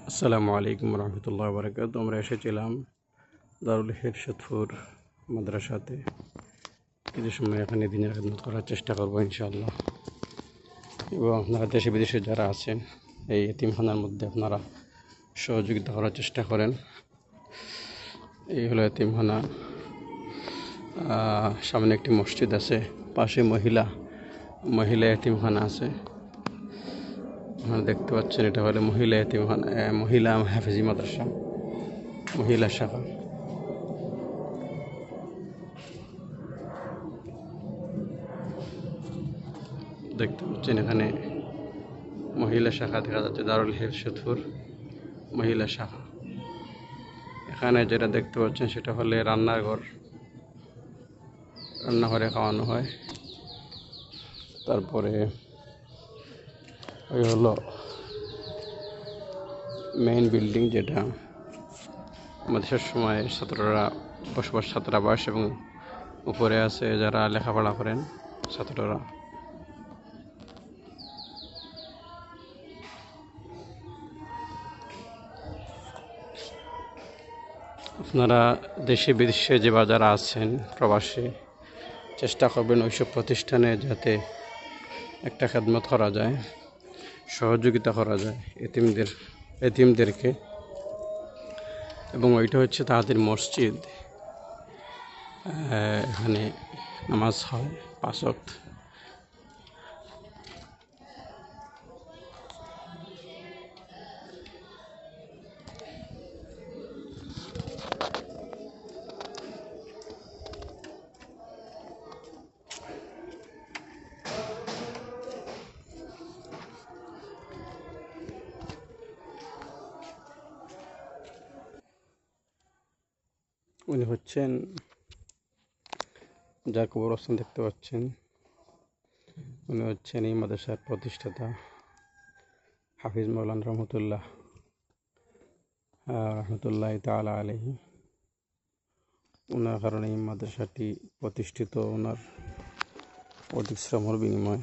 আসসালামু আলাইকুম রহমতুল্লাহ বারাকাতুহু। আমরা এসেছিলাম দারুল হিরশাদপুর মাদ্রাসাতে। কিছু সময় এখানে দিনের খেদমত করার চেষ্টা করবো ইনশাআল্লাহ। এবং আপনারা দেশে বিদেশে যারা আছেন এই এতিমখানার মধ্যে আপনারা সহযোগিতা করার চেষ্টা করেন। এই হলো এতিমখানা। সামনে একটি মসজিদ আছে, পাশে মহিলা এতিমখানা আছে। আপনারা দেখতে পাচ্ছেন এটা হলো মহিলা এতিমখানা, মহিলা হাফেজি মাদ্রাসা, মহিলা শাখা। দেখতে পাচ্ছেন এখানে মহিলা শাখা দেখা যাচ্ছে, দারুল হিরশাদপুর মহিলা শাখা। এখানে যেটা দেখতে পাচ্ছেন সেটা হলে রান্নাঘরে খাওয়ানো হয়। তারপরে ওই হলো মেইন বিল্ডিং, যেটা আমাদের সময় ছাত্রাবাস এবং উপরে আছে যারা লেখাপড়া করেন ছাত্ররা। আপনারা দেশে বিদেশে যে যারা আছেন প্রবাসী, চেষ্টা করবেন ওইসব প্রতিষ্ঠানে যাতে একটা খেদমত করা যায়, সহযোগিতা করা যায় এতিমদেরকে। এবং ওইটা হচ্ছে তাদের মসজিদ। এখানে নামাজ হয় 5 ওয়াক্ত। উনি হচ্ছেন, যার কবরস্থান দেখতে পাচ্ছেন, উনি হচ্ছেন এই মাদ্রাসার প্রতিষ্ঠাতা হাফিজ মাওলানা রহমতুল্লাহ তাআলা আলাইহি। ওনার কারণে এই মাদ্রাসাটি প্রতিষ্ঠিত, ওনার অধিক শ্রমের বিনিময়ে।